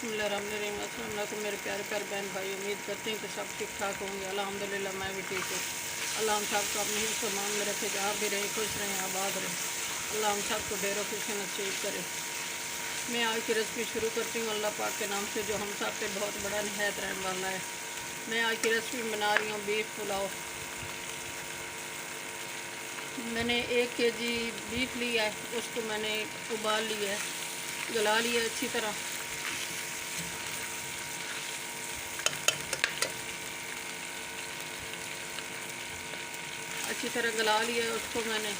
बिस्मिल्लाहिर्रहमानिर्रहीम। अस्सलाम वालेकुम मेरे प्यारे प्यारे बहन भाई, उम्मीद करते हैं कि सब ठीक ठाक होंगे। अल्हम्दुलिल्लाह मैं भी ठीक हूँ। अल्लाह हम सबको अपने हिफ्ज़ व अमान में रखे, जहाँ भी रहें खुश रहें, आबाद रहें। अल्लाह हम सबको ढेरों खुशी नसीब करे। मैं आज की रेसिपी शुरू करती हूँ अल्लाह पाक के नाम से, जो हम सब पे बहुत बड़ा निहायत रहने वाला है। मैं आज की रेसिपी बना रही हूँ बीफ पुलाव। मैंने 1 kg बीफ लिया है, उसको मैंने उबाल लिया है, गला लिया अच्छी तरह। अच्छी तरह गला लिया है उसको मैंने।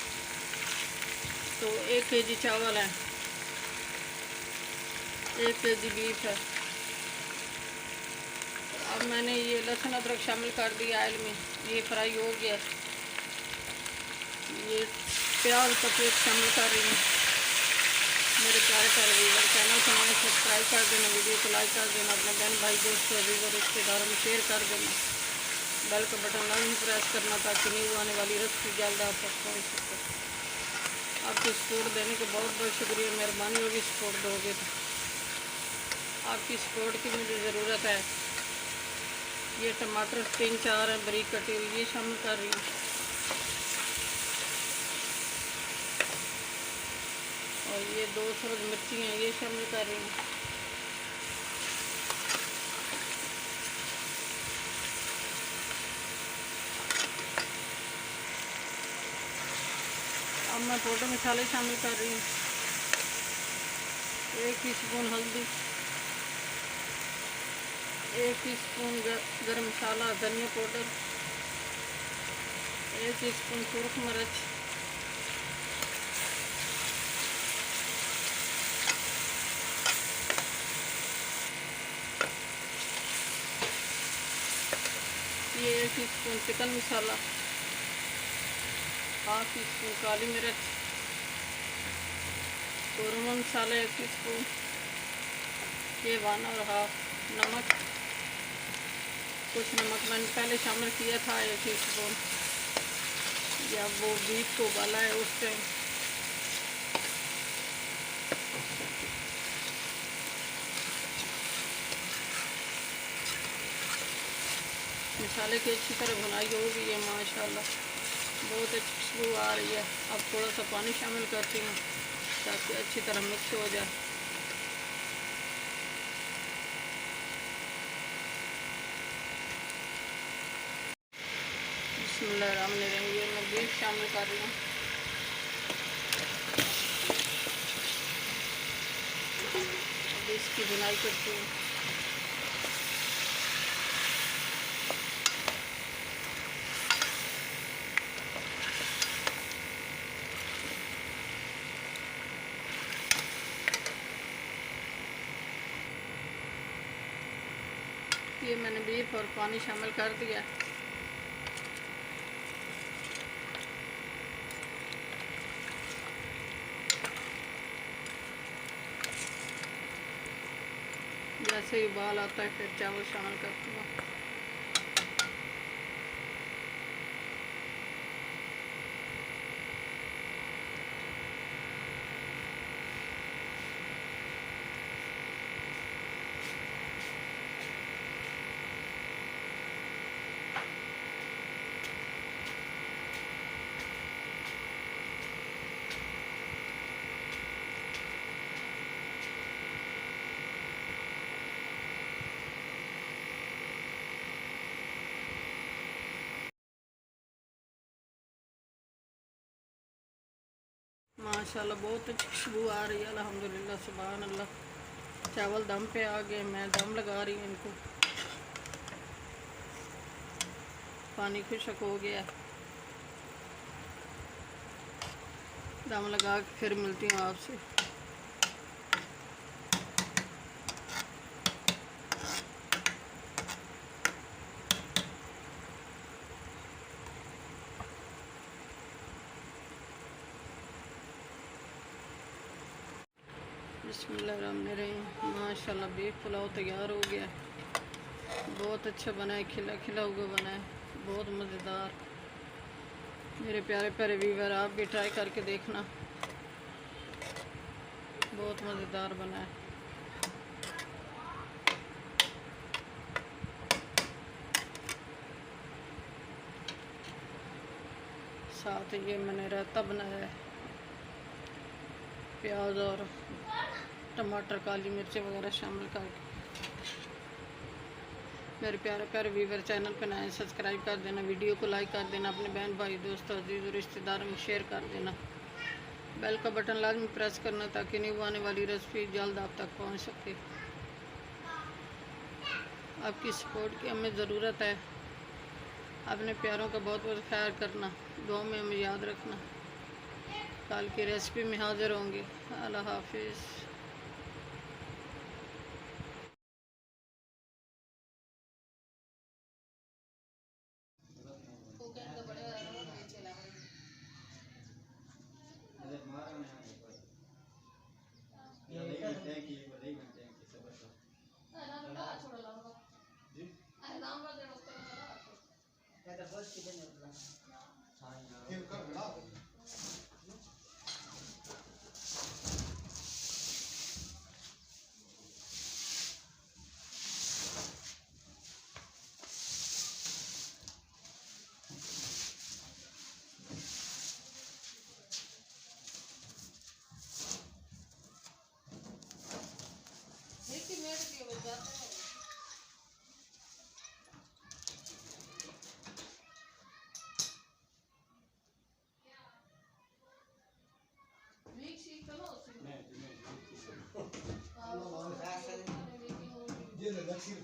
तो 1 kg चावल है, 1 kg बीफ है। अब मैंने ये लहसुन अदरक शामिल कर दिया ऑयल में, ये फ्राई हो गया। ये प्याज का पेस्ट शामिल कर रही हूँ। मेरे प्यारे प्यारे व्यूअर, चैनल को हमें सब्सक्राइब कर देना, वीडियो को लाइक कर देना, अपने बहन भाई दोस्तों व्यूअर रिश्तेदारों में शेयर कर देना। बेल का बटन लाजमी प्रेस करना, ताकि न्यू आने वाली रेसिपी जल्द आप तक पहुँच सके। आपकी सपोर्ट देने का बहुत बहुत शुक्रिया, मेहरबानी होगी सपोर्ट दोगे तो। आपकी सपोर्ट की मुझे ज़रूरत है। ये टमाटर 3-4 हैं बारीक कटी हुई, ये शामिल कर रही हूँ। और ये 2 सब्ज़ मिर्ची हैं, ये शामिल कर रही हूँ। अब मैं पाउडर मसाले शामिल कर रही हूँ। 1 टीस्पून हल्दी, 1 टीस्पून गरम मसाला धनिया पाउडर, 1 टीस्पून सुरख मिर्च, 1 टीस्पून चिकन मसाला, ½ टीस्पून काली मिर्च, कौरमा मसाला 1 टीस्पून, ये 1 और ½ नमक। कुछ नमक मैंने पहले शामिल किया था 1 टीस्पून, जब वो बीफ को उबाला है उस टाइम। मसाले की अच्छी तरह भुनाई होगी है माशाल्लाह, बहुत अच्छी खुशबू आ रही है। अब थोड़ा सा पानी शामिल करती हूँ ताकि अच्छी तरह मिक्स हो जाए। बिस्मिल्लाहिर्रहमानिर्रहीम। ये मैं बीफ शामिल कर रही हूँ। अब इसकी भुनाई करती हूँ। ये मैंने बीफ और पानी शामिल कर दिया। जैसे ही उबाल आता है फिर चावल शामिल करती हूँ। माशाल्लाह बहुत अच्छी खुशबू आ रही है, अल्हम्दुलिल्लाह सुभान अल्लाह। चावल दम पे आ गए, मैं दम लगा रही हूँ इनको। पानी खुश्क हो गया, दम लगा के फिर मिलती हूँ आपसे। बिस्मिल्लाहिर्रहमानिर्रहीम। माशाल्लाह बीफ पुलाव तैयार हो गया। बहुत अच्छा बना है, खिला खिला हुआ बना है, बहुत मज़ेदार। मेरे प्यारे प्यारे व्यूअर, आप भी ट्राई करके देखना, बहुत मज़ेदार बना है। साथ ये मैंने रायता बनाया है, प्याज और टमाटर, काली मिर्च वगैरह शामिल करके। मेरे प्यारे प्यारे व्यूवर, चैनल पर नए सब्सक्राइब कर देना, वीडियो को लाइक कर देना, अपने बहन भाई दोस्तों अजीज़ और रिश्तेदारों में शेयर कर देना। बेल का बटन लाजमी प्रेस करना ताकि न्यू आने वाली रेसिपी जल्द आप तक पहुंच सके। आपकी सपोर्ट की हमें ज़रूरत है। अपने प्यारों का बहुत बहुत ख्याल करना, दुआ में हमें याद रखना। कल की रेसिपी में हाज़िर होंगे। अल्लाह हाफिज़। ये लक्षित